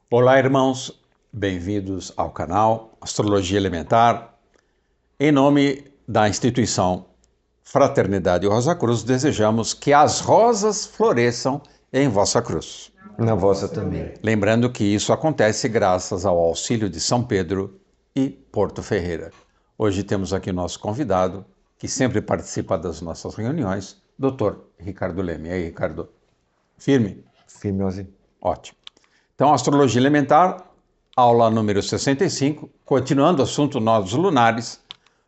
Olá, irmãos, bem-vindos ao canal Astrologia Elementar. Em nome da instituição Fraternidade Rosa Cruz, desejamos que as rosas floresçam em vossa cruz. Na vossa também. Lembrando que isso acontece graças ao auxílio de São Pedro e Porto Ferreira. Hoje temos aqui o nosso convidado, que sempre participa das nossas reuniões, Dr. Ricardo Leme. E aí, Ricardo? Firme? Firmose. Ótimo. Então, Astrologia Elementar, aula número 65, continuando o assunto nodos lunares,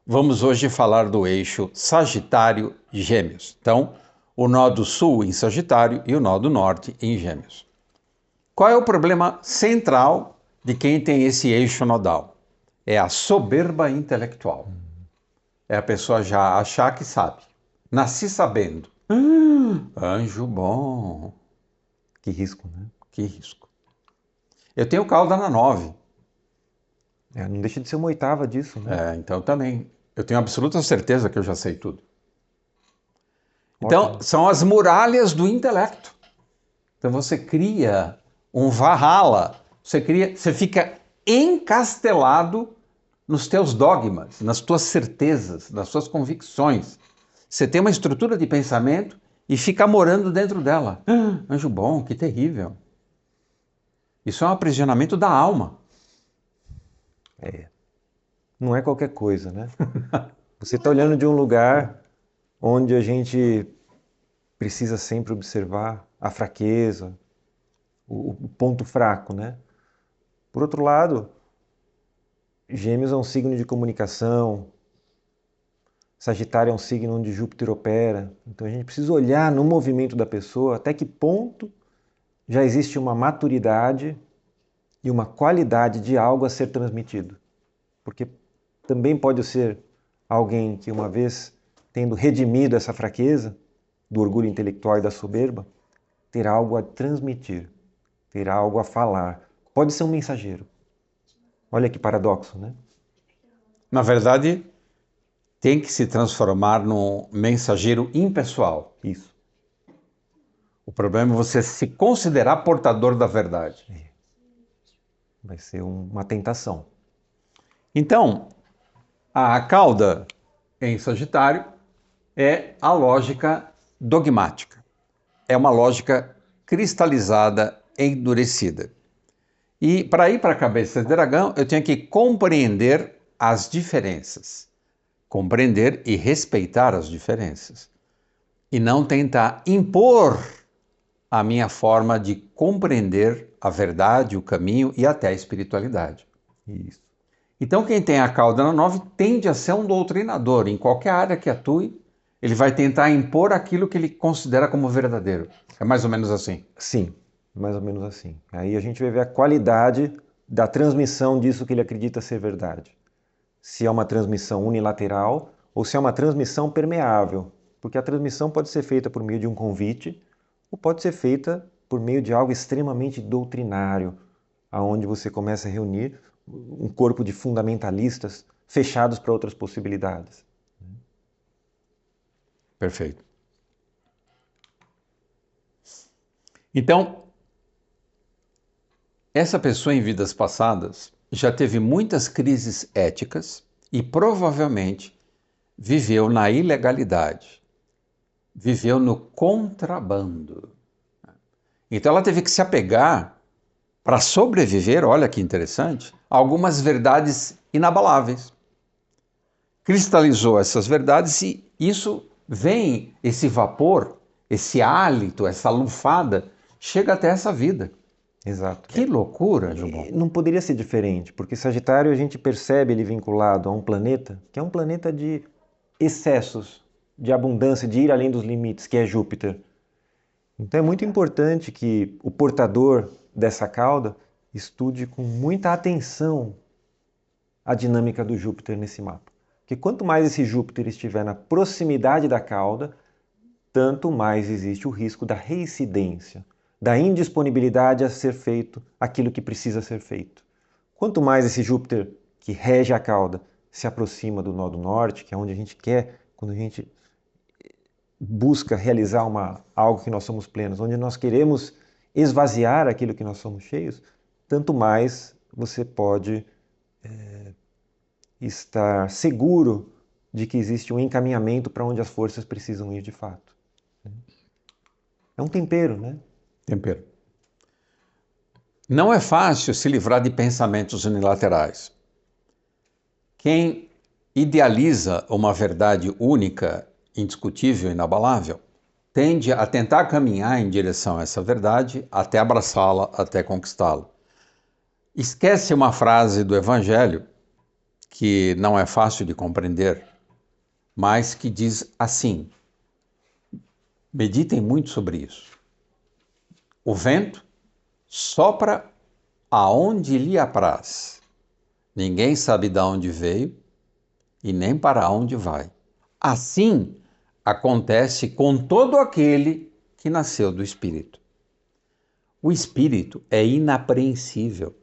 vamos hoje falar do eixo Sagitário-Gêmeos. Então, o nó do sul em Sagitário e o nó do norte em Gêmeos. Qual é o problema central de quem tem esse eixo nodal? É a soberba intelectual. É a pessoa já achar que sabe. Nasci sabendo. Anjo bom. Que risco, né? Que risco. Eu tenho cauda na 9. Não deixa de ser uma oitava disso, né? Então também. Eu tenho absoluta certeza que eu já sei tudo. Então, Ótimo. são as muralhas do intelecto. Então você cria um Valhalla, você fica encastelado nos teus dogmas, nas tuas certezas, nas tuas convicções. Você tem uma estrutura de pensamento e fica morando dentro dela. Anjo bom, que terrível. Isso é um aprisionamento da alma. Não é qualquer coisa, né? Você está olhando de um lugar onde a gente precisa sempre observar a fraqueza, o ponto fraco, né? Por outro lado, Gêmeos é um signo de comunicação, Sagitário é um signo onde Júpiter opera. Então a gente precisa olhar no movimento da pessoa até que ponto já existe uma maturidade e uma qualidade de algo a ser transmitido. Porque também pode ser alguém que, uma vez tendo redimido essa fraqueza do orgulho intelectual e da soberba, ter algo a transmitir, ter algo a falar. Pode ser um mensageiro. Olha que paradoxo, né? Na verdade, tem que se transformar num mensageiro impessoal. Isso. O problema é você se considerar portador da verdade. Vai ser uma tentação. Então, a cauda em Sagitário é a lógica dogmática. É uma lógica cristalizada, endurecida. E para ir para a cabeça de dragão, eu tenho que compreender as diferenças. Compreender e respeitar as diferenças. E não tentar impor a minha forma de compreender a verdade, o caminho e até a espiritualidade. Isso. Então, quem tem a cauda na 9 tende a ser um doutrinador. Em qualquer área que atue, ele vai tentar impor aquilo que ele considera como verdadeiro. É mais ou menos assim. Sim, mais ou menos assim. Aí a gente vai ver a qualidade da transmissão disso que ele acredita ser verdade. Se é uma transmissão unilateral ou se é uma transmissão permeável. Porque a transmissão pode ser feita por meio de um convite ou pode ser feita por meio de algo extremamente doutrinário, aonde você começa a reunir um corpo de fundamentalistas fechados para outras possibilidades. Perfeito. Então, essa pessoa em vidas passadas já teve muitas crises éticas e provavelmente viveu na ilegalidade, viveu no contrabando. Então ela teve que se apegar para sobreviver, olha que interessante, a algumas verdades inabaláveis. Cristalizou essas verdades e isso vem, esse vapor, esse hálito, essa lufada, chega até essa vida. Exato. Que loucura, Jubão. Não poderia ser diferente, porque Sagitário a gente percebe ele vinculado a um planeta que é um planeta de excessos, de abundância, de ir além dos limites, que é Júpiter. Então é muito importante que o portador dessa cauda estude com muita atenção a dinâmica do Júpiter nesse mapa. Porque quanto mais esse Júpiter estiver na proximidade da cauda, tanto mais existe o risco da reincidência, da indisponibilidade a ser feito aquilo que precisa ser feito. Quanto mais esse Júpiter que rege a cauda se aproxima do nó do norte, que é onde a gente quer, quando a gente busca realizar algo que nós somos plenos, onde nós queremos esvaziar aquilo que nós somos cheios, tanto mais você pode estar seguro de que existe um encaminhamento para onde as forças precisam ir de fato. É um tempero, né? Tempero. Não é fácil se livrar de pensamentos unilaterais. Quem idealiza uma verdade única, indiscutível, inabalável, tende a tentar caminhar em direção a essa verdade até abraçá-la, até conquistá-la. Esquece uma frase do Evangelho que não é fácil de compreender, mas que diz assim: meditem muito sobre isso. O vento sopra aonde lhe apraz. Ninguém sabe de onde veio e nem para onde vai. Assim acontece com todo aquele que nasceu do Espírito. O Espírito é inapreensível.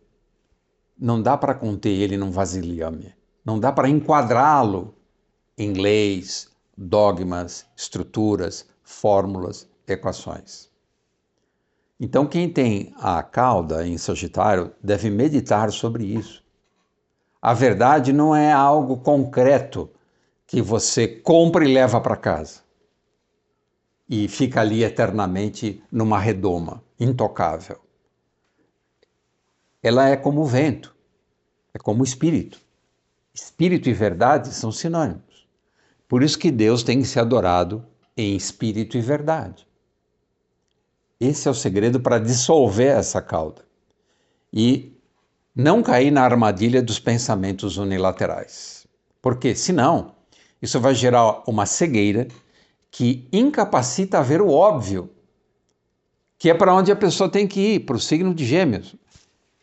Não dá para conter ele num vasilhame. Não dá para enquadrá-lo em leis, dogmas, estruturas, fórmulas, equações. Então, quem tem a cauda em Sagitário deve meditar sobre isso. A verdade não é algo concreto que você compra e leva para casa e fica ali eternamente numa redoma, intocável. Ela é como o vento, é como o espírito. Espírito e verdade são sinônimos. Por isso que Deus tem que ser adorado em espírito e verdade. Esse é o segredo para dissolver essa cauda e não cair na armadilha dos pensamentos unilaterais. Porque, senão, isso vai gerar uma cegueira que incapacita a ver o óbvio, que é para onde a pessoa tem que ir, para o signo de Gêmeos.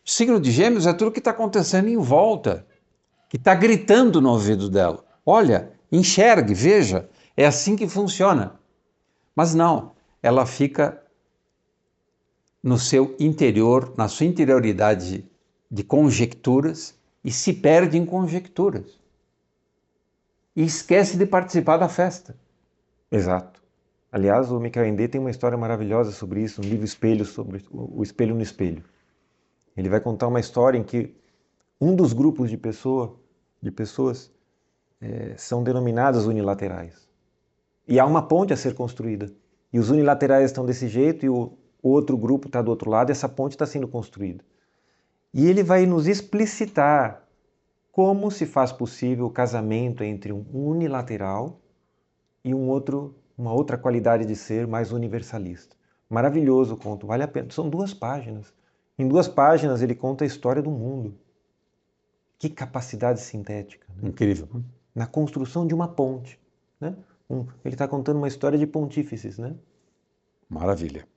O signo de Gêmeos é tudo que está acontecendo em volta, que está gritando no ouvido dela. Olha, enxergue, veja, é assim que funciona. Mas não, ela fica no seu interior, na sua interioridade de conjecturas e se perde em conjecturas. E esquece de participar da festa. Exato. Aliás, o Michael Ende tem uma história maravilhosa sobre isso, um livro Espelho, sobre o espelho no espelho. Ele vai contar uma história em que um dos grupos de pessoas são denominadas unilaterais. E há uma ponte a ser construída. E os unilaterais estão desse jeito e o outro grupo está do outro lado e essa ponte está sendo construída. E ele vai nos explicitar como se faz possível o casamento entre um unilateral e uma outra qualidade de ser mais universalista. Maravilhoso o conto, vale a pena. São 2 páginas. Em 2 páginas ele conta a história do mundo. Que capacidade sintética. Né? Incrível. Na construção de uma ponte. Né? Ele está contando uma história de pontífices. Né? Maravilha.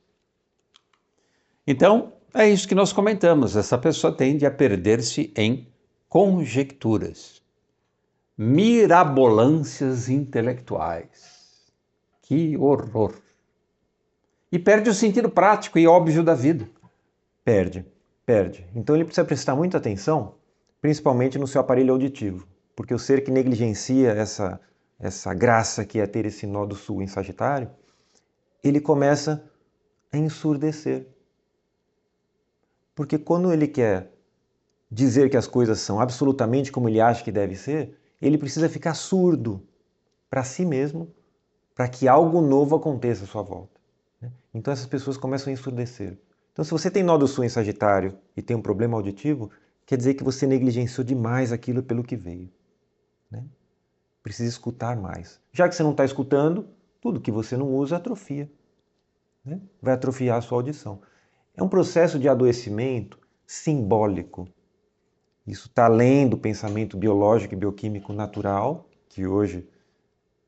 Então, é isso que nós comentamos. Essa pessoa tende a perder-se em conjecturas, mirabolâncias intelectuais. Que horror! E perde o sentido prático e óbvio da vida. Perde. Então ele precisa prestar muita atenção, principalmente no seu aparelho auditivo, porque o ser que negligencia essa graça que é ter esse nó do sul em Sagitário, ele começa a ensurdecer. Porque quando ele quer dizer que as coisas são absolutamente como ele acha que deve ser, ele precisa ficar surdo para si mesmo, para que algo novo aconteça à sua volta. Então essas pessoas começam a ensurdecer. Então se você tem nó do sul em Sagitário e tem um problema auditivo, quer dizer que você negligenciou demais aquilo pelo que veio. Né? Precisa escutar mais. Já que você não está escutando, tudo que você não usa atrofia. Né? Vai atrofiar a sua audição. É um processo de adoecimento simbólico. Isso está além do pensamento biológico e bioquímico natural, que hoje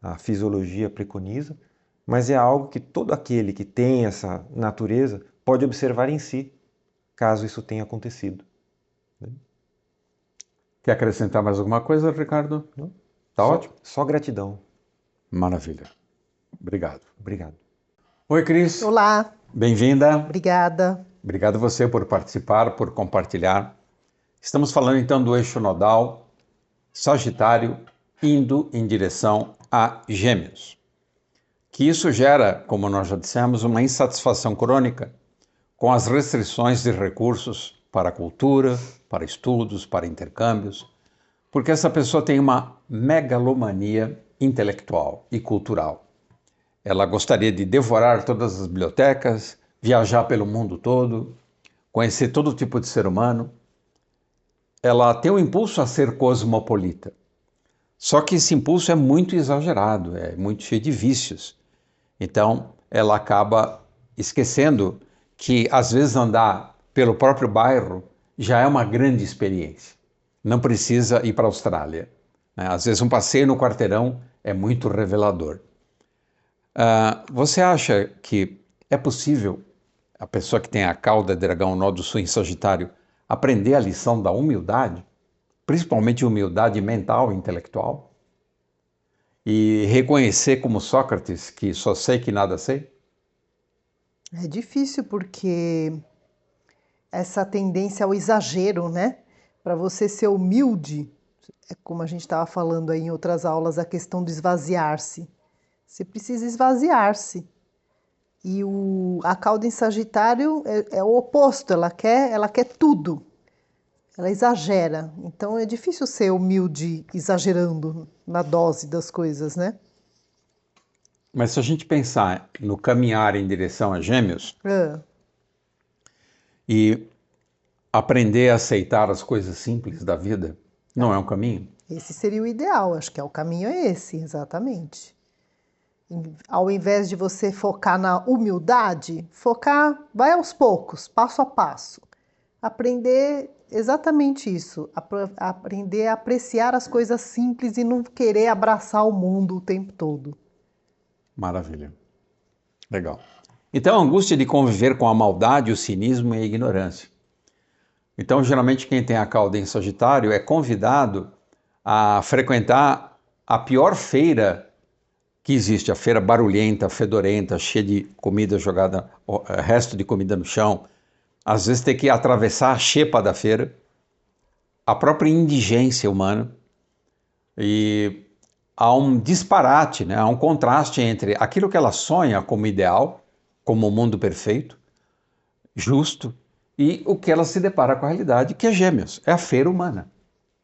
a fisiologia preconiza, mas é algo que todo aquele que tem essa natureza pode observar em si, caso isso tenha acontecido. Quer acrescentar mais alguma coisa, Ricardo? Não? Tá ótimo? Só gratidão. Maravilha. Obrigado. Obrigado. Oi, Cris. Olá, Bem-vinda. obrigada. Obrigado a você por participar, por compartilhar. Estamos falando então do eixo nodal Sagitário indo em direção a Gêmeos. Que isso gera, como nós já dissemos, uma insatisfação crônica com as restrições de recursos para a cultura, para estudos, para intercâmbios, porque essa pessoa tem uma megalomania intelectual e cultural. Ela gostaria de devorar todas as bibliotecas, viajar pelo mundo todo, conhecer todo tipo de ser humano. Ela tem o impulso a ser cosmopolita. Só que esse impulso é muito exagerado, é muito cheio de vícios. Então, ela acaba esquecendo que, às vezes, andar pelo próprio bairro já é uma grande experiência. Não precisa ir para a Austrália, né? Às vezes, um passeio no quarteirão é muito revelador. Você acha que é possível a pessoa que tem a cauda de dragão, nó do sul em Sagitário, aprender a lição da humildade? Principalmente humildade mental e intelectual? E reconhecer como Sócrates que só sei que nada sei? É difícil porque essa tendência ao exagero, né? Para você ser humilde, é como a gente estava falando aí em outras aulas, a questão do esvaziar-se. Você precisa esvaziar-se. E a cauda em Sagitário é o oposto, ela quer tudo. Ela exagera. Então é difícil ser humilde exagerando na dose das coisas, né? Mas se a gente pensar no caminhar em direção a Gêmeos Ah, e aprender a aceitar as coisas simples da vida, não é um caminho? esse seria o ideal, acho que o caminho é esse, exatamente. Ao invés de você focar na humildade, vai aos poucos, passo a passo. Aprender exatamente isso, aprender a apreciar as coisas simples e não querer abraçar o mundo o tempo todo. Maravilha. Legal. Então, a angústia de conviver com a maldade, o cinismo e a ignorância. Então, geralmente, quem tem a cauda em Sagitário é convidado a frequentar a pior feira que existe, a feira barulhenta, fedorenta, cheia de comida jogada, resto de comida no chão. Às vezes tem que atravessar a xepa da feira, a própria indigência humana, e há um disparate, né? Há um contraste entre aquilo que ela sonha como ideal, como um mundo perfeito, justo, e o que ela se depara com a realidade, que é Gêmeos, é a feira humana,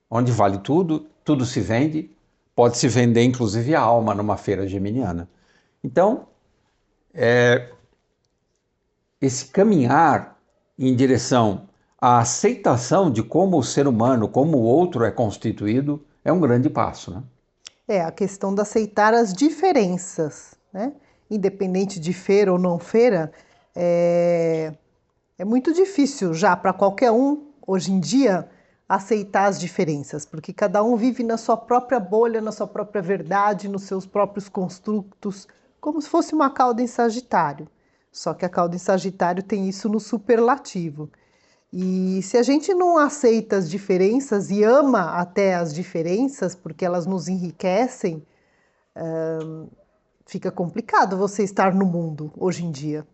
onde vale tudo, tudo se vende, pode se vender inclusive a alma numa feira geminiana. Então, esse caminhar em direção à aceitação de como o ser humano, como o outro é constituído, é um grande passo, né? É a questão de aceitar as diferenças, né? Independente de feira ou não feira, é muito difícil já para qualquer um, hoje em dia, aceitar as diferenças, porque cada um vive na sua própria bolha, na sua própria verdade, nos seus próprios construtos, como se fosse uma cauda em Sagitário. Só que a cauda em Sagitário tem isso no superlativo. E se a gente não aceita as diferenças e ama até as diferenças, porque elas nos enriquecem, fica complicado você estar no mundo hoje em dia.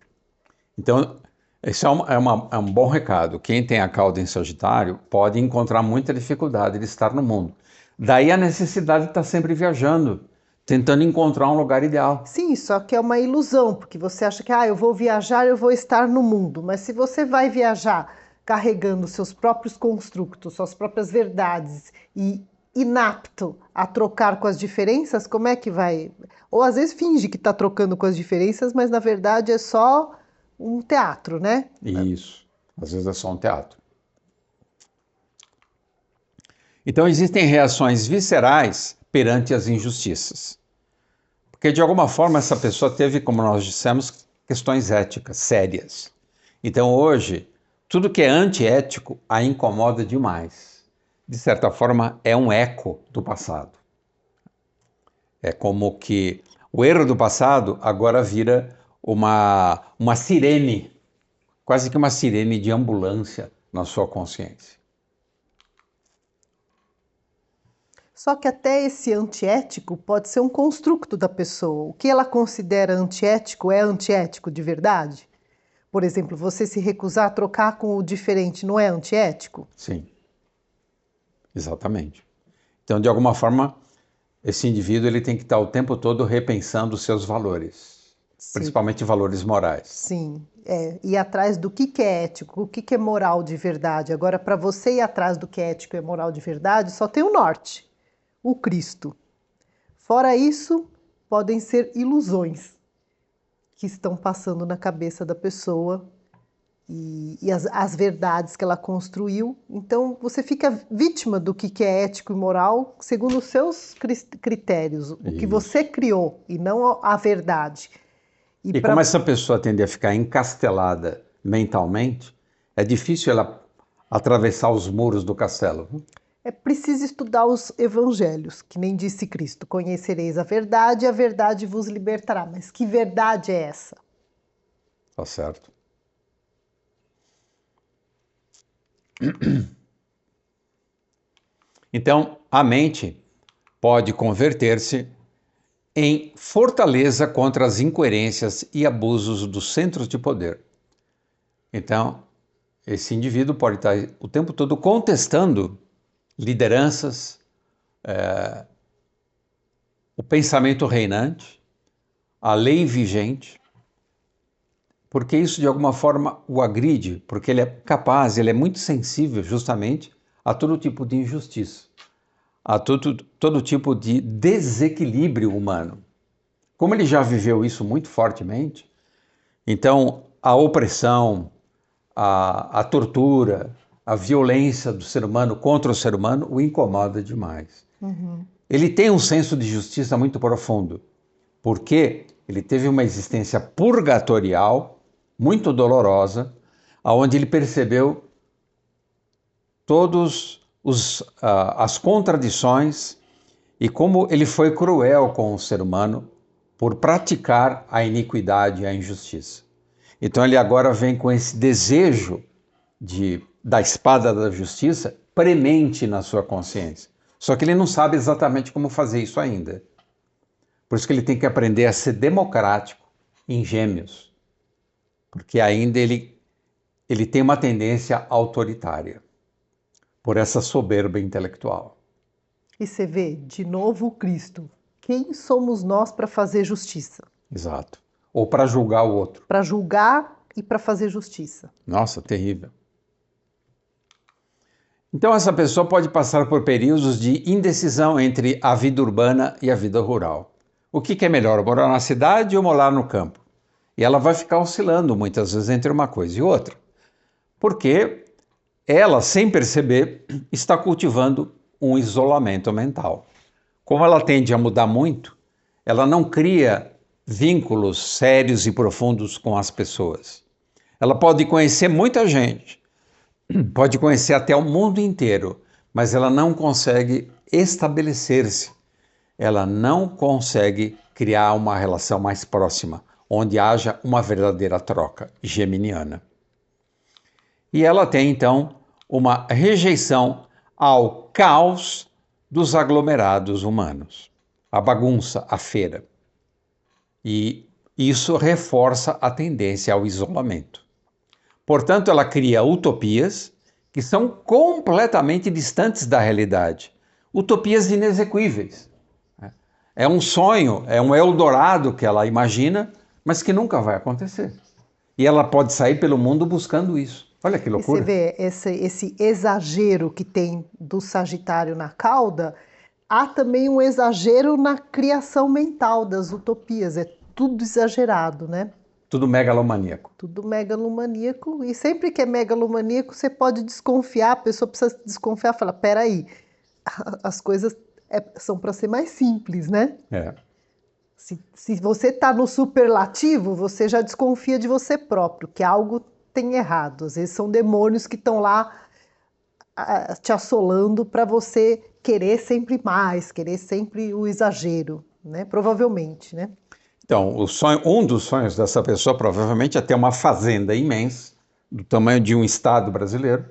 Então, esse é um bom recado. Quem tem a cauda em Sagitário pode encontrar muita dificuldade de estar no mundo. Daí a necessidade de estar sempre viajando, tentando encontrar um lugar ideal. Sim, só que é uma ilusão, porque você acha que eu vou viajar, eu vou estar no mundo. Mas se você vai viajar carregando seus próprios construtos, suas próprias verdades e inapto a trocar com as diferenças, como é que vai? Ou às vezes finge que está trocando com as diferenças, mas na verdade é só um teatro, né? Isso. Às vezes é só um teatro. Então existem reações viscerais perante as injustiças. Porque de alguma forma essa pessoa teve, como nós dissemos, questões éticas sérias. Então hoje, tudo que é antiético a incomoda demais. De certa forma, é um eco do passado. É como que o erro do passado agora vira uma sirene, quase que uma sirene de ambulância na sua consciência. Só que até esse antiético pode ser um construto da pessoa. O que ela considera antiético é antiético de verdade? Por exemplo, você se recusar a trocar com o diferente não é antiético? Sim, exatamente. Então, de alguma forma, esse indivíduo ele tem que estar o tempo todo repensando os seus valores. principalmente valores morais. Sim, ir atrás do que é ético, o que é moral de verdade. Agora, para você ir atrás do que é ético e moral de verdade, só tem o norte, o Cristo. Fora isso, podem ser ilusões que estão passando na cabeça da pessoa e as verdades que ela construiu. Então, você fica vítima do que é ético e moral segundo os seus critérios, o que você criou e não a verdade. E como essa pessoa tende a ficar encastelada mentalmente, é difícil ela atravessar os muros do castelo. É preciso estudar os evangelhos, que nem disse Cristo: conhecereis a verdade vos libertará. Mas que verdade é essa? Tá certo. Então, a mente pode converter-se em fortaleza contra as incoerências e abusos dos centros de poder. Então, esse indivíduo pode estar o tempo todo contestando lideranças, o pensamento reinante, a lei vigente, porque isso de alguma forma o agride, porque ele é capaz, ele é muito sensível justamente a todo tipo de injustiça, a todo tipo de desequilíbrio humano. Como ele já viveu isso muito fortemente, então a opressão, a tortura, a violência do ser humano contra o ser humano o incomoda demais. Ele tem um senso de justiça muito profundo, porque ele teve uma existência purgatorial muito dolorosa, onde ele percebeu todas as contradições e como ele foi cruel com o ser humano por praticar a iniquidade e a injustiça. Então ele agora vem com esse desejo da espada da justiça premente na sua consciência. Só que ele não sabe exatamente como fazer isso ainda. Por isso que ele tem que aprender a ser democrático em Gêmeos. Porque ainda ele tem uma tendência autoritária por essa soberba intelectual. E você vê, de novo, o Cristo. Quem somos nós para fazer justiça? Exato. Ou para julgar o outro. Para julgar e para fazer justiça. Nossa, terrível. Então essa pessoa pode passar por períodos de indecisão entre a vida urbana e a vida rural. O que é melhor, morar na cidade ou morar no campo? E ela vai ficar oscilando muitas vezes entre uma coisa e outra. Porque ela, sem perceber, está cultivando um isolamento mental. Como ela tende a mudar muito, ela não cria vínculos sérios e profundos com as pessoas. Ela pode conhecer muita gente, pode conhecer até o mundo inteiro, mas ela não consegue estabelecer-se. Ela não consegue criar uma relação mais próxima, onde haja uma verdadeira troca geminiana. E ela tem, então, uma rejeição ao caos dos aglomerados humanos, a bagunça, a feira. E isso reforça a tendência ao isolamento. Portanto, ela cria utopias que são completamente distantes da realidade, utopias inexequíveis. É um sonho, é um Eldorado que ela imagina, mas que nunca vai acontecer. E ela pode sair pelo mundo buscando isso. Olha que loucura. E você vê esse exagero que tem do Sagitário na cauda, há também um exagero na criação mental das utopias. É tudo exagerado, né? Tudo megalomaníaco. Tudo megalomaníaco. E sempre que é megalomaníaco, você pode desconfiar, a pessoa precisa desconfiar, falar, peraí, as coisas são para ser mais simples, né? É. Se você está no superlativo, você já desconfia de você próprio, que algo tem errado. Às vezes são demônios que estão lá te assolando para você querer sempre mais, querer sempre o exagero, né? Provavelmente, né? Então, um dos sonhos dessa pessoa provavelmente é ter uma fazenda imensa, do tamanho de um estado brasileiro,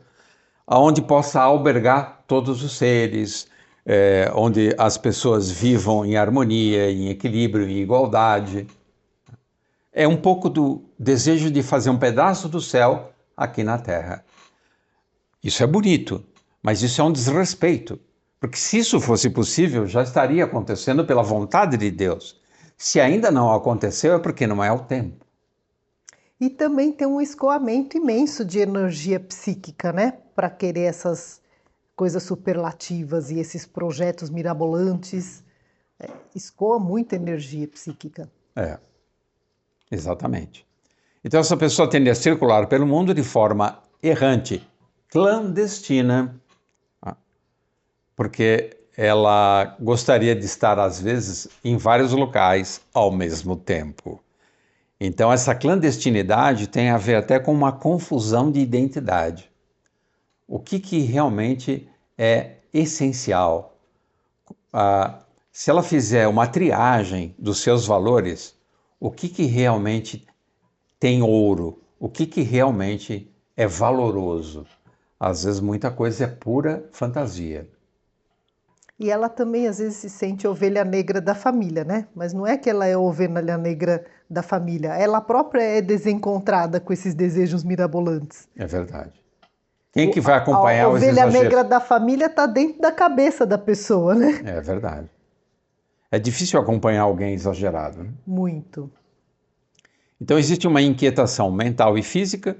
onde possa albergar todos os seres, onde as pessoas vivam em harmonia, em equilíbrio, em igualdade. É um pouco do desejo de fazer um pedaço do céu aqui na Terra. Isso é bonito, mas isso é um desrespeito, porque se isso fosse possível, já estaria acontecendo pela vontade de Deus. Se ainda não aconteceu, é porque não é o tempo. E também tem um escoamento imenso de energia psíquica, né? Para querer essas coisas superlativas e esses projetos mirabolantes. Escoa muita energia psíquica. É, exatamente. Então essa pessoa tende a circular pelo mundo de forma errante, clandestina, porque ela gostaria de estar, às vezes, em vários locais ao mesmo tempo. Então, essa clandestinidade tem a ver até com uma confusão de identidade. O que realmente é essencial? Se ela fizer uma triagem dos seus valores, o que realmente tem ouro? O que realmente é valoroso? Às vezes, muita coisa é pura fantasia. E ela também, às vezes, se sente ovelha negra da família, né? Mas não é que ela é ovelha negra da família. Ela própria é desencontrada com esses desejos mirabolantes. É verdade. Quem que vai acompanhar A os ovelha exageros? negra da família está dentro da cabeça da pessoa, né? É verdade. É difícil acompanhar alguém exagerado, né? Muito. Então existe uma inquietação mental e física,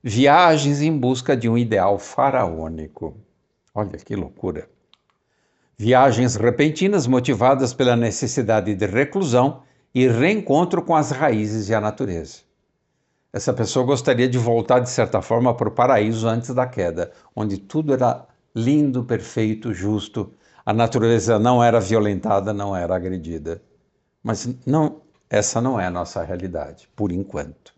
viagens em busca de um ideal faraônico. Olha que loucura. Viagens repentinas motivadas pela necessidade de reclusão e reencontro com as raízes e a natureza. Essa pessoa gostaria de voltar, de certa forma, para o paraíso antes da queda, onde tudo era lindo, perfeito, justo, a natureza não era violentada, não era agredida. Mas não, essa não é a nossa realidade, por enquanto.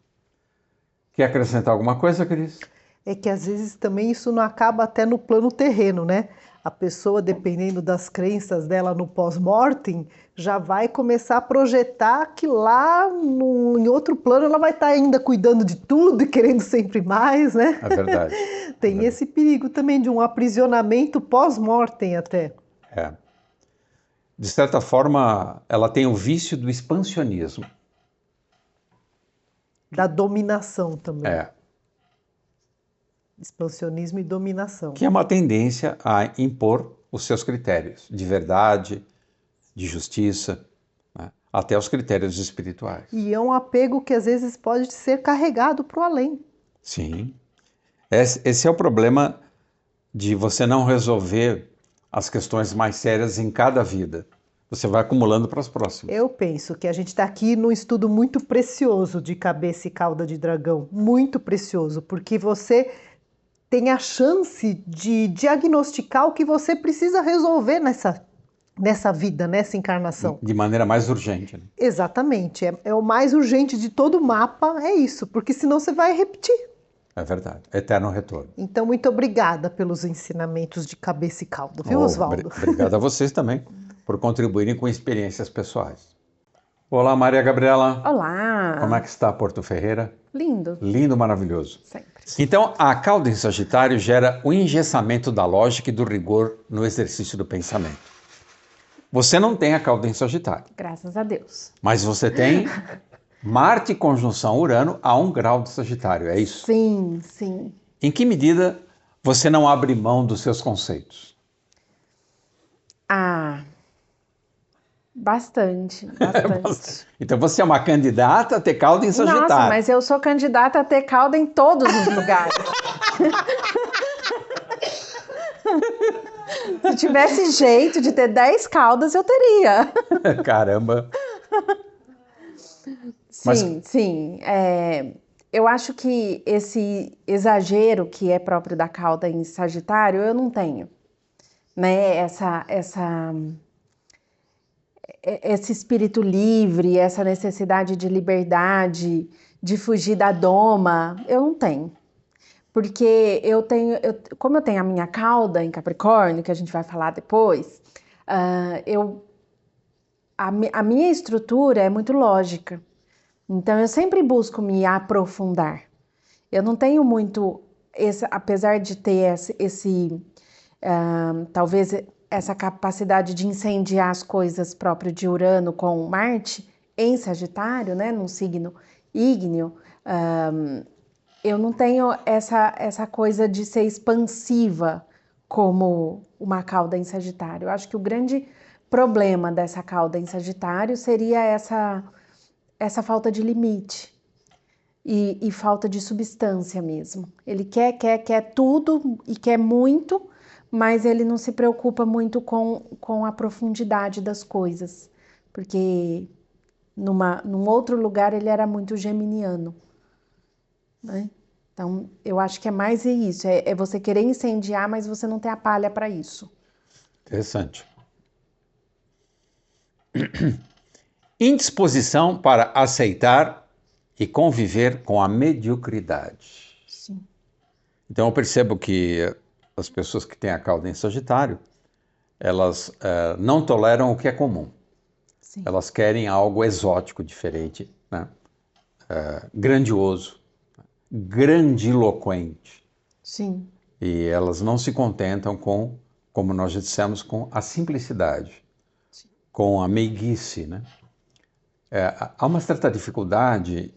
Quer acrescentar alguma coisa, Cris? É que às vezes também isso não acaba até no plano terreno, né? A pessoa, dependendo das crenças dela no pós-mortem, já vai começar a projetar que lá em outro plano ela vai estar ainda cuidando de tudo e querendo sempre mais, né? É verdade. Tem esse perigo também de um aprisionamento pós-mortem até. É. De certa forma, ela tem o vício do expansionismo. Da dominação também. É. Expansionismo e dominação. Que é uma tendência a impor os seus critérios de verdade, de justiça, né? Até os critérios espirituais. E é um apego que às vezes pode ser carregado para o além. Sim. Esse é o problema de você não resolver as questões mais sérias em cada vida. Você vai acumulando para as próximas. Eu penso que a gente está aqui num estudo muito precioso de cabeça e cauda de dragão. Muito precioso, porque você tem a chance de diagnosticar o que você precisa resolver nessa vida, nessa encarnação. De maneira mais urgente. Né? Exatamente. É o mais urgente de todo o mapa, é isso, porque senão você vai repetir. É verdade. Eterno retorno. Então, muito obrigada pelos ensinamentos de cabeça e cauda, viu, Oswaldo? Obrigado a vocês também por contribuírem com experiências pessoais. Olá, Maria Gabriela. Olá! Como é que está Porto Ferreira? Lindo. Lindo, maravilhoso. Sempre. Então, a cauda em Sagitário gera o engessamento da lógica e do rigor no exercício do pensamento. Você não tem a cauda em Sagitário. Graças a Deus. Mas você tem Marte conjunção Urano a 1 grau de Sagitário, é isso? Sim, sim. Em que medida você não abre mão dos seus conceitos? Ah, bastante. Então você é uma candidata a ter cauda em Sagitário. Nossa, mas eu sou candidata a ter cauda em todos os lugares. Se tivesse jeito de ter 10 caudas, eu teria. Caramba. Sim, sim. Eu acho que esse exagero que é próprio da cauda em Sagitário, eu não tenho. Né? Esse espírito livre, essa necessidade de liberdade, de fugir da doma, eu não tenho. Porque como eu tenho a minha cauda em Capricórnio, que a gente vai falar depois, a minha estrutura é muito lógica. Então, eu sempre busco me aprofundar. Eu não tenho muito, apesar de ter talvez essa capacidade de incendiar as coisas próprio de Urano com Marte em Sagitário, né, num signo ígneo, eu não tenho essa coisa de ser expansiva como uma cauda em Sagitário. Eu acho que o grande problema dessa cauda em Sagitário seria essa falta de limite e falta de substância mesmo. Ele quer tudo e quer muito, mas ele não se preocupa muito com a profundidade das coisas, porque num outro lugar ele era muito geminiano, né? Então, eu acho que é mais isso, é você querer incendiar, mas você não ter a palha para isso. Interessante. Indisposição para aceitar e conviver com a mediocridade. Sim. Então eu percebo que as pessoas que têm a cauda em Sagitário, elas não toleram o que é comum. Sim. Elas querem algo exótico, diferente, né? Grandioso, grandiloquente. Sim. E elas não se contentam com, como nós já dissemos, com a simplicidade, com a meiguice, né? Há uma certa dificuldade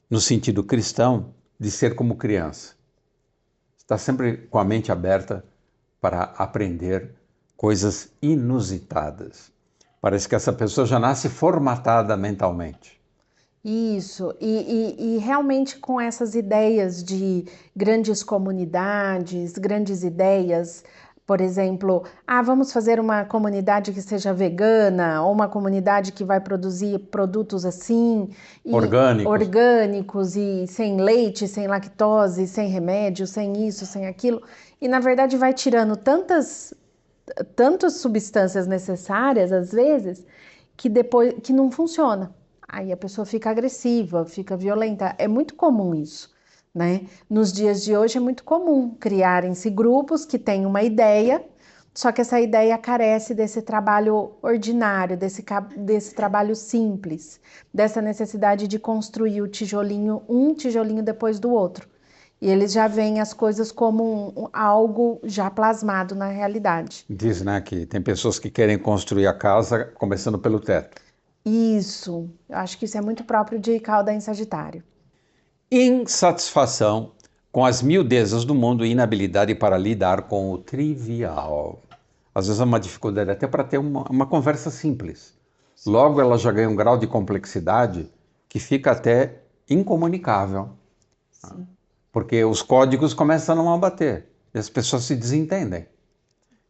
no sentido cristão de ser como criança. Está sempre com a mente aberta para aprender coisas inusitadas. Parece que essa pessoa já nasce formatada mentalmente. Isso, e realmente com essas ideias de grandes comunidades, grandes ideias, por exemplo, vamos fazer uma comunidade que seja vegana, ou uma comunidade que vai produzir produtos assim, orgânicos e sem leite, sem lactose, sem remédio, sem isso, sem aquilo, e na verdade vai tirando tantas substâncias necessárias, às vezes, que depois que não funciona. Aí a pessoa fica agressiva, fica violenta. É muito comum isso, né? Nos dias de hoje é muito comum criarem-se grupos que têm uma ideia, só que essa ideia carece desse trabalho ordinário, desse trabalho simples, dessa necessidade de construir o tijolinho, um tijolinho depois do outro. E eles já veem as coisas como algo já plasmado na realidade. Diz, né, que tem pessoas que querem construir a casa começando pelo teto. Isso, eu acho que isso é muito próprio de cauda em Sagitário. Insatisfação com as miudezas do mundo e inabilidade para lidar com o trivial. Às vezes é uma dificuldade até para ter uma conversa simples. Logo ela já ganha um grau de complexidade que fica até incomunicável. Sim. Porque os códigos começam a não bater e as pessoas se desentendem.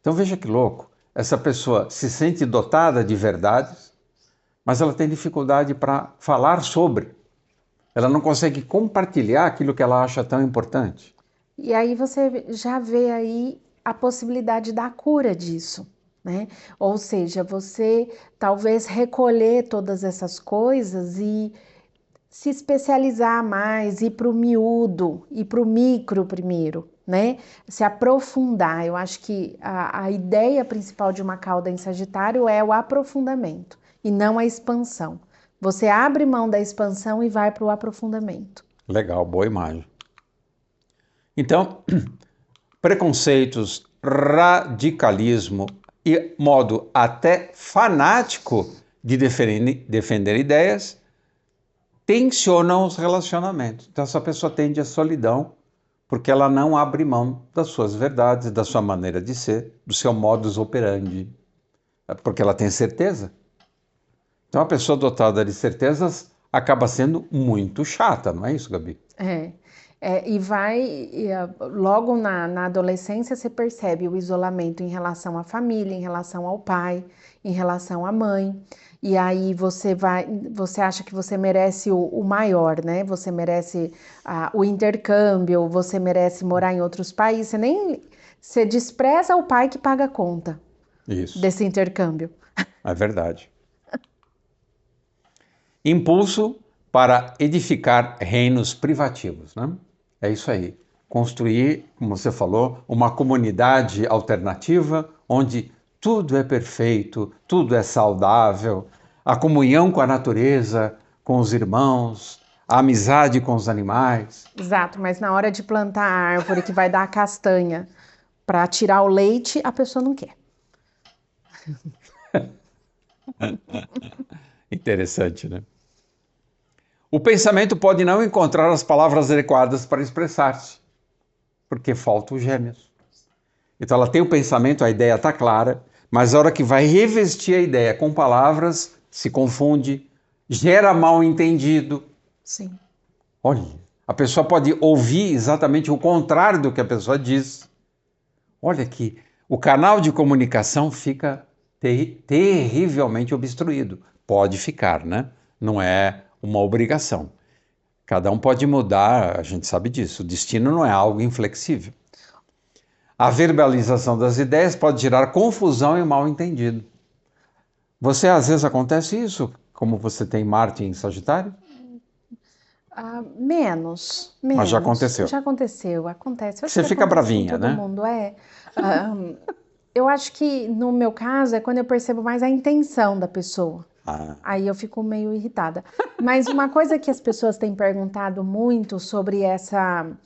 Então veja que louco, essa pessoa se sente dotada de verdades, mas ela tem dificuldade para falar sobre. Ela não consegue compartilhar aquilo que ela acha tão importante. E aí você já vê aí a possibilidade da cura disso, né? Ou seja, você talvez recolher todas essas coisas e se especializar mais, ir para o miúdo, ir para o micro primeiro, né? Se aprofundar. Eu acho que a ideia principal de uma cauda em Sagitário é o aprofundamento e não a expansão. Você abre mão da expansão e vai para o aprofundamento. Legal, boa imagem. Então, preconceitos, radicalismo e modo até fanático de defender ideias tensionam os relacionamentos. Então essa pessoa tende à solidão porque ela não abre mão das suas verdades, da sua maneira de ser, do seu modus operandi, porque ela tem certeza. Então a pessoa dotada de certezas acaba sendo muito chata, não é isso, Gabi? Logo na adolescência você percebe o isolamento em relação à família, em relação ao pai, em relação à mãe. E aí você acha que você merece o maior, né? Você merece o intercâmbio, você merece morar em outros países. Você despreza o pai que paga a conta desse intercâmbio. É verdade. Impulso para edificar reinos privativos, né? É isso aí. Construir, como você falou, uma comunidade alternativa onde tudo é perfeito, tudo é saudável, a comunhão com a natureza, com os irmãos, a amizade com os animais. Exato, mas na hora de plantar a árvore que vai dar a castanha para tirar o leite, a pessoa não quer. Interessante, né? O pensamento pode não encontrar as palavras adequadas para expressar-se, porque faltam os gêmeos. Então ela tem o pensamento, a ideia está clara, Mas a hora que vai revestir a ideia com palavras, se confunde, gera mal entendido. Sim. Olha, a pessoa pode ouvir exatamente o contrário do que a pessoa diz. Olha que o canal de comunicação fica terrivelmente obstruído. Pode ficar, né? Não é uma obrigação. Cada um pode mudar, a gente sabe disso. O destino não é algo inflexível. A verbalização das ideias pode gerar confusão e mal-entendido. Você, às vezes, acontece isso, como você tem Marte em Sagitário? Menos. Mas já aconteceu. Já aconteceu, acontece. Eu acho Você que fica acontece com bravinha, todo né? mundo, eu acho que, no meu caso, é quando eu percebo mais a intenção da pessoa. Aí eu fico meio irritada. Mas uma coisa que as pessoas têm perguntado muito sobre essa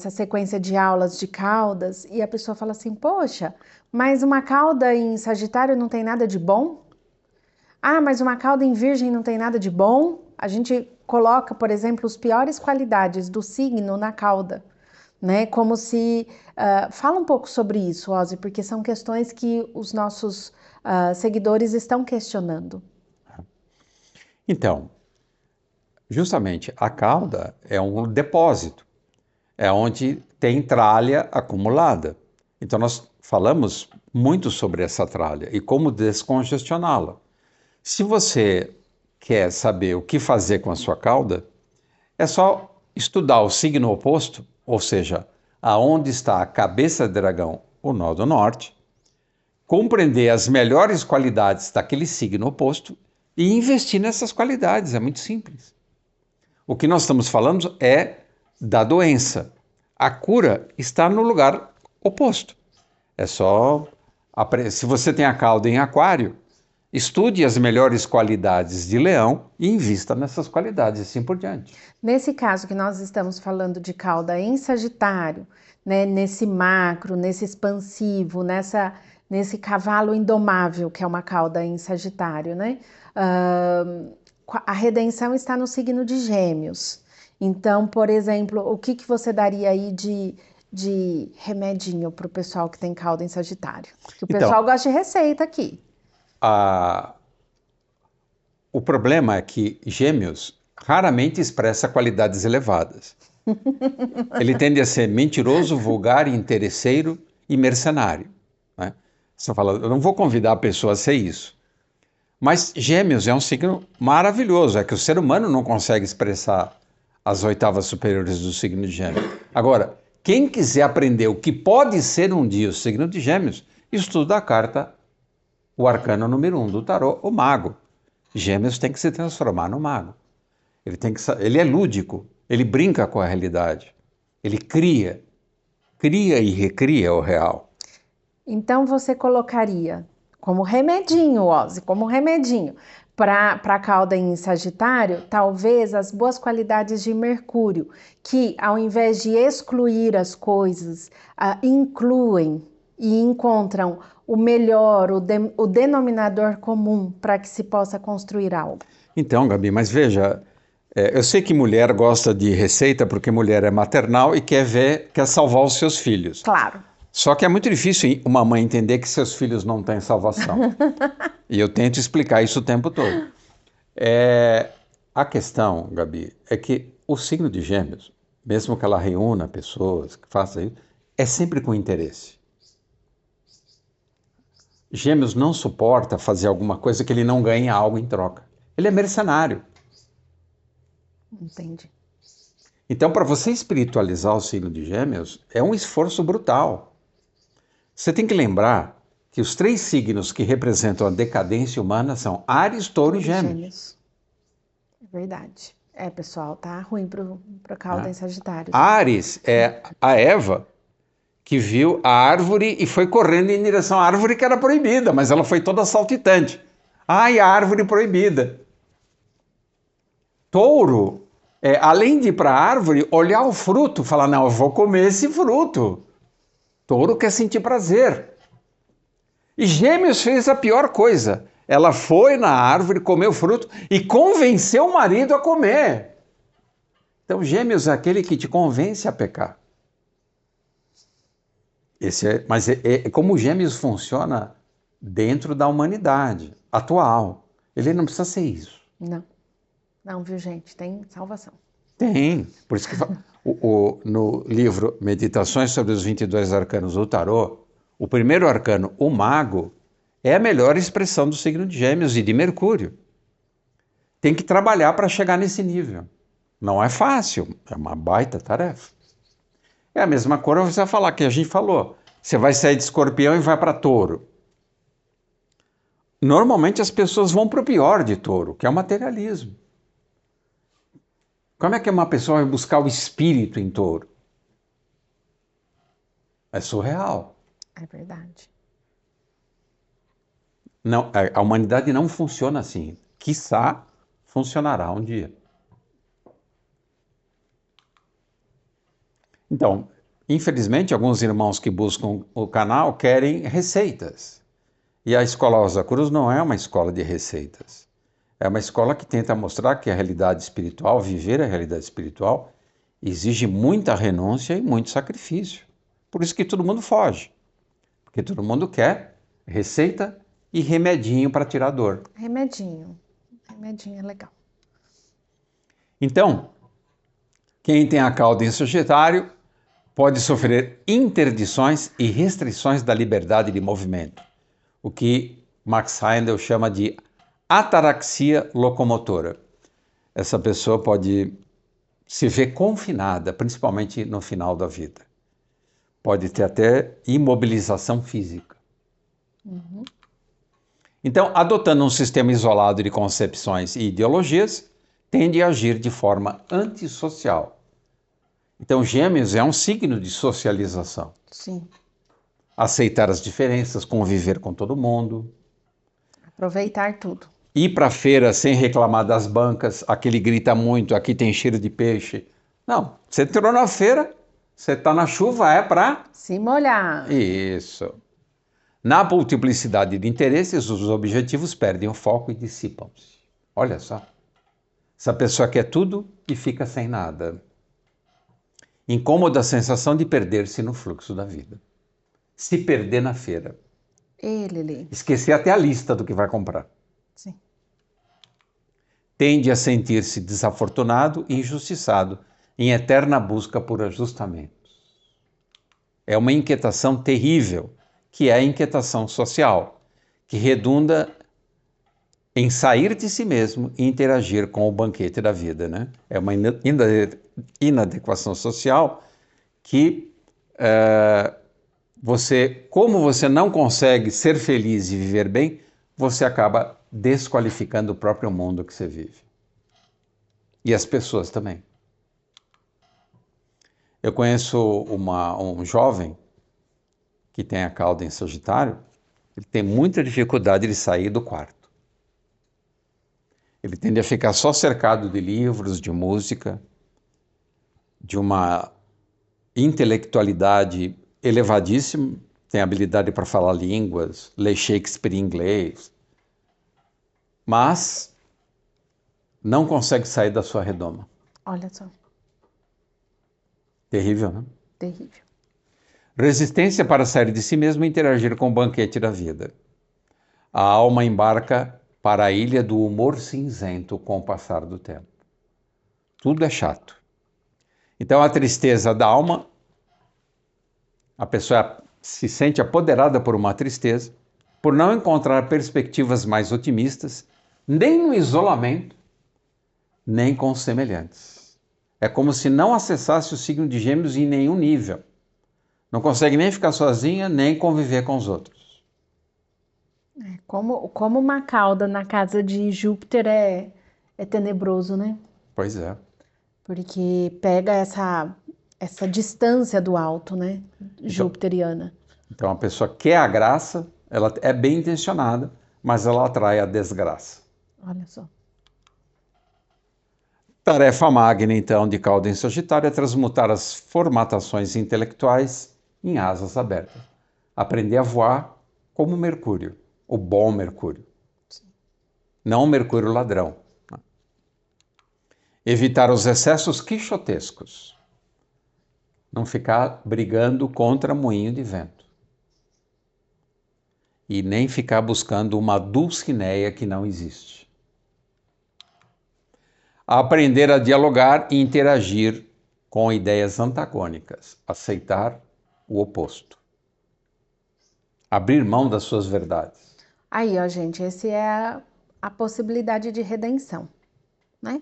sequência de aulas de caudas, e a pessoa fala assim, poxa, mas uma cauda em Sagitário não tem nada de bom? Ah, mas uma cauda em Virgem não tem nada de bom? A gente coloca, por exemplo, as piores qualidades do signo na cauda, né? Como se... fala um pouco sobre isso, Ozzy, porque são questões que os nossos seguidores estão questionando. Então, justamente, a cauda é um depósito, é onde tem tralha acumulada. Então, nós falamos muito sobre essa tralha e como descongestioná-la. Se você quer saber o que fazer com a sua cauda, é só estudar o signo oposto, ou seja, aonde está a cabeça de dragão, o nó do norte, compreender as melhores qualidades daquele signo oposto e investir nessas qualidades. É muito simples. O que nós estamos falando é da doença. A cura está no lugar oposto. É só... Se você tem a cauda em aquário, estude as melhores qualidades de leão e invista nessas qualidades, e assim por diante. Nesse caso que nós estamos falando de cauda em Sagitário, né, nesse macro, nesse expansivo, nesse cavalo indomável, que é uma cauda em Sagitário, né? A redenção está no signo de Gêmeos. Então, por exemplo, o que você daria aí de remedinho para o pessoal que tem cauda em Sagitário? Que o pessoal gosta de receita aqui. O problema é que Gêmeos raramente expressa qualidades elevadas. Ele tende a ser mentiroso, vulgar, interesseiro e mercenário. Né? Você fala, eu não vou convidar a pessoa a ser isso. Mas Gêmeos é um signo maravilhoso, é que o ser humano não consegue expressar as oitavas superiores do signo de Gêmeos. Agora, quem quiser aprender o que pode ser um dia o signo de Gêmeos, estuda a carta, o arcano número 1 do tarô, o mago. Gêmeos tem que se transformar no mago. Ele é lúdico, ele brinca com a realidade, ele cria e recria o real. Então você colocaria como remedinho, Ozzy, como remedinho, para a cauda em Sagitário, talvez as boas qualidades de Mercúrio, que ao invés de excluir as coisas, incluem e encontram o melhor, o denominador comum para que se possa construir algo. Então, Gabi, mas veja, eu sei que mulher gosta de receita porque mulher é maternal e quer salvar os seus filhos. Claro. Só que é muito difícil uma mãe entender que seus filhos não têm salvação. E eu tento explicar isso o tempo todo. A questão, Gabi, é que o signo de Gêmeos, mesmo que ela reúna pessoas, que faça isso, é sempre com interesse. Gêmeos não suporta fazer alguma coisa que ele não ganhe algo em troca. Ele é mercenário. Entendi. Então, para você espiritualizar o signo de Gêmeos, é um esforço brutal. Você tem que lembrar que os 3 signos que representam a decadência humana são Áries, Touro e Gêmeos. É verdade. Pessoal, tá ruim para cauda em Sagitário. Áries é a Eva, que viu a árvore e foi correndo em direção à árvore que era proibida, mas ela foi toda saltitante. Ai, a árvore proibida. Touro, além de ir para a árvore, olhar o fruto, falar, não, eu vou comer esse fruto. Touro quer sentir prazer. E Gêmeos fez a pior coisa. Ela foi na árvore, comeu o fruto e convenceu o marido a comer. Então, Gêmeos é aquele que te convence a pecar. Mas como Gêmeos funciona dentro da humanidade atual. Ele não precisa ser isso. Não. Não, viu, gente? Tem salvação. Tem. Por isso que no livro Meditações sobre os 22 Arcanos do Tarô, o primeiro arcano, o Mago, é a melhor expressão do signo de Gêmeos e de Mercúrio. Tem que trabalhar para chegar nesse nível. Não é fácil, é uma baita tarefa. É a mesma coisa você falar que a gente falou. Você vai sair de Escorpião e vai para Touro. Normalmente as pessoas vão para o pior de Touro, que é o materialismo. Como é que uma pessoa vai buscar o espírito em Touro? É surreal. É verdade. Não, a humanidade não funciona assim. Quiçá funcionará um dia. Então, infelizmente, alguns irmãos que buscam o canal querem receitas. E a Escola Rosa Cruz não é uma escola de receitas. É uma escola que tenta mostrar que a realidade espiritual, viver a realidade espiritual, exige muita renúncia e muito sacrifício. Por isso que todo mundo foge. Porque todo mundo quer receita e remedinho para tirar dor. Remedinho. Remedinho é legal. Então, quem tem a cauda em Sagitário pode sofrer interdições e restrições da liberdade de movimento, o que Max Heindel chama de ataraxia locomotora. Essa pessoa pode se ver confinada, principalmente no final da vida. Pode ter até imobilização física. Uhum. Então, adotando um sistema isolado de concepções e ideologias, tende a agir de forma antissocial. Então, Gêmeos é um signo de socialização. Sim. Aceitar as diferenças, conviver com todo mundo. Aproveitar tudo. Ir para a feira sem reclamar das bancas, aquele grita muito, aqui tem cheiro de peixe. Não, você entrou na feira, você está na chuva, é para... Se molhar. Isso. Na multiplicidade de interesses, os objetivos perdem o foco e dissipam-se. Olha só. Essa pessoa quer tudo e fica sem nada. Incômoda a sensação de perder-se no fluxo da vida. Se perder na feira. Ele. Esquecer até a lista do que vai comprar. Sim. Tende a sentir-se desafortunado e injustiçado, em eterna busca por ajustamentos. É uma inquietação terrível, que é a inquietação social, que redunda em sair de si mesmo e interagir com o banquete da vida, né? É uma inadequação social que como você não consegue ser feliz e viver bem, você acaba desqualificando o próprio mundo que você vive. E as pessoas também. Eu conheço um jovem que tem a cauda em Sagitário, ele tem muita dificuldade de sair do quarto. Ele tende a ficar só cercado de livros, de música, de uma intelectualidade elevadíssima, tem habilidade para falar línguas, ler Shakespeare em inglês, mas não consegue sair da sua redoma. Olha só. Terrível, né? Terrível. Resistência para sair de si mesmo e interagir com o banquete da vida. A alma embarca para a ilha do humor cinzento com o passar do tempo. Tudo é chato. Então a tristeza da alma, a pessoa se sente apoderada por uma tristeza, por não encontrar perspectivas mais otimistas, nem no isolamento, nem com os semelhantes. É como se não acessasse o signo de Gêmeos em nenhum nível. Não consegue nem ficar sozinha, nem conviver com os outros. Como uma cauda na casa de Júpiter é tenebroso, né? Pois é. Porque pega essa distância do alto, né? Jupiteriana. Então a pessoa quer a graça, ela é bem intencionada, mas ela atrai a desgraça. Olha só. Tarefa magna, então, de cauda em Sagitário é transmutar as formatações intelectuais em asas abertas. Aprender a voar como Mercúrio, o bom Mercúrio. Sim. Não o Mercúrio ladrão. Evitar os excessos quixotescos. Não ficar brigando contra moinho de vento. e nem ficar buscando uma Dulcineia que não existe. Aprender a dialogar e interagir com ideias antagônicas, aceitar o oposto. Abrir mão das suas verdades. Aí, ó, gente, essa é a possibilidade de redenção, né?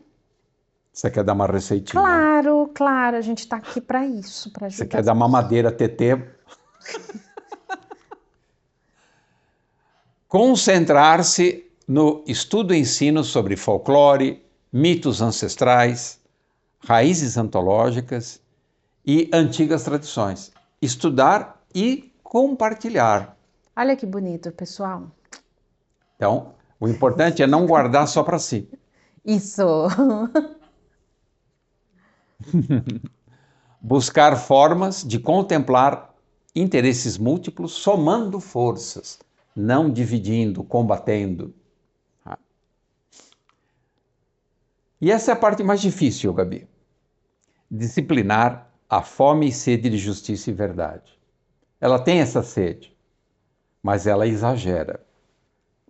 Você quer dar uma receitinha? Claro, claro, a gente está aqui para isso, para ajudar. Você quer dar mamadeira TT? Concentrar-se no estudo e ensino sobre folclore, mitos ancestrais, raízes antológicas e antigas tradições. Estudar e compartilhar. Olha que bonito, pessoal. Então, o importante é não guardar só para si. Isso. Buscar formas de contemplar interesses múltiplos, somando forças, não dividindo, combatendo. E essa é a parte mais difícil, Gabi. Disciplinar a fome e sede de justiça e verdade. Ela tem essa sede, mas ela exagera.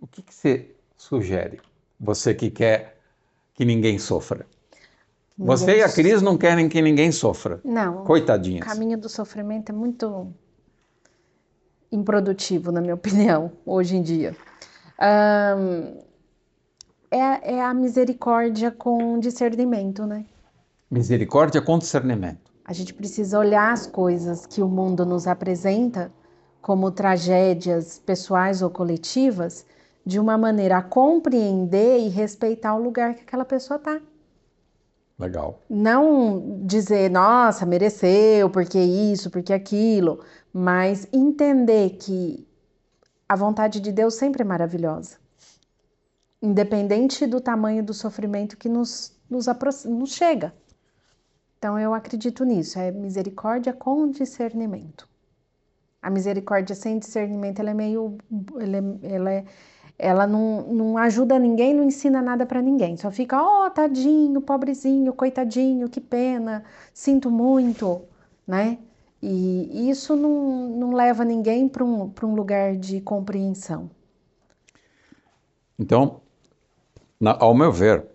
O que você sugere? Você que quer que ninguém sofra. Você e a Cris não querem que ninguém sofra. Não. Coitadinhas. O caminho do sofrimento é muito improdutivo, na minha opinião, hoje em dia. É a misericórdia com discernimento, né? Misericórdia com discernimento. A gente precisa olhar as coisas que o mundo nos apresenta como tragédias pessoais ou coletivas de uma maneira a compreender e respeitar o lugar que aquela pessoa está. Legal. Não dizer, nossa, mereceu, porque isso, porque aquilo, mas entender que a vontade de Deus sempre é maravilhosa. Independente do tamanho do sofrimento que nos chega. Então, eu acredito nisso, é misericórdia com discernimento. A misericórdia sem discernimento, ela é meio... Ela não ajuda ninguém, não ensina nada para ninguém. Só fica, tadinho, pobrezinho, coitadinho, que pena, sinto muito, né? E isso não leva ninguém para um lugar de compreensão. Então, ao meu ver,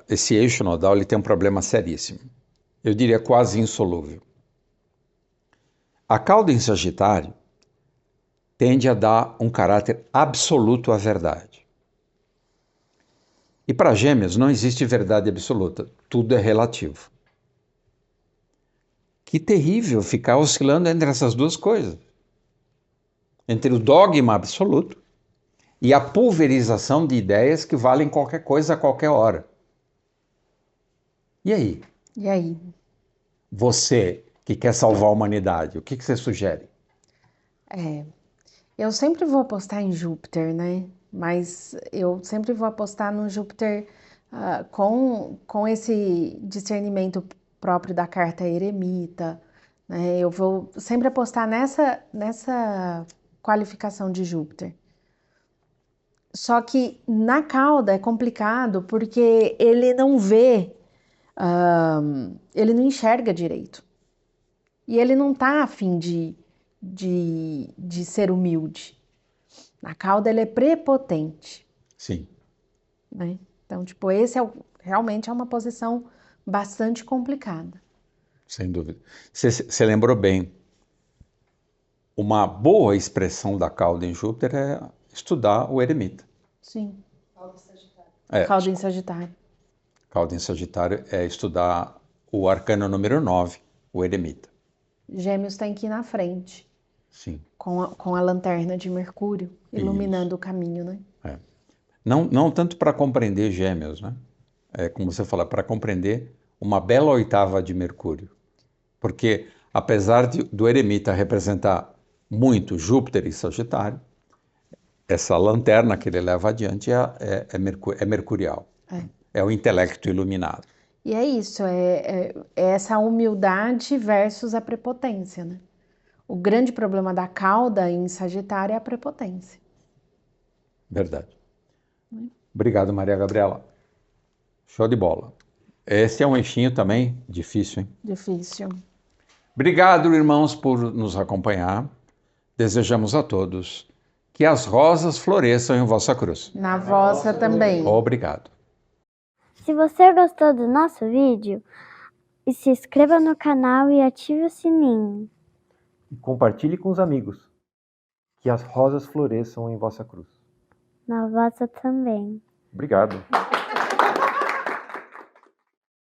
esse eixo nodal ele tem um problema seríssimo. Eu diria quase insolúvel. A cauda em Sagitário tende a dar um caráter absoluto à verdade. E para Gêmeos não existe verdade absoluta, tudo é relativo. Que terrível ficar oscilando entre essas duas coisas. Entre o dogma absoluto e a pulverização de ideias que valem qualquer coisa a qualquer hora. E aí? E aí? Você que quer salvar a humanidade, o que você sugere? Eu sempre vou apostar em Júpiter, né? Mas eu sempre vou apostar no Júpiter com esse discernimento próprio da carta eremita, né? Eu vou sempre apostar nessa qualificação de Júpiter. Só que na cauda é complicado porque ele não vê, ele não enxerga direito. E ele não está a fim de ser humilde. Na cauda ele é prepotente. Sim. Né? Então, realmente é uma posição bastante complicada. Sem dúvida. Você lembrou bem. Uma boa expressão da cauda em Júpiter é estudar o eremita. Sim. Cauda em Sagitário. Cauda em Sagitário. Cauda em Sagitário é estudar o arcano número 9, o eremita. Gêmeos tem que ir na frente. Sim. Com a lanterna de Mercúrio, iluminando o caminho, né? Não tanto para compreender Gêmeos, né? É como você fala, para compreender uma bela oitava de Mercúrio. Porque, apesar do eremita representar muito Júpiter e Sagitário, essa lanterna que ele leva adiante é mercurial. É o intelecto iluminado. E é isso, é essa humildade versus a prepotência, né? O grande problema da cauda em Sagitário é a prepotência. Verdade. Obrigado, Maria Gabriela. Show de bola. Esse é um eixinho também difícil, hein? Difícil. Obrigado, irmãos, por nos acompanhar. Desejamos a todos Que as rosas floresçam em vossa cruz. Na vossa também. Obrigado. Se você gostou do nosso vídeo, se inscreva no canal e ative o sininho. E compartilhe com os amigos. Que as rosas floresçam em vossa cruz. Na vossa também. Obrigado.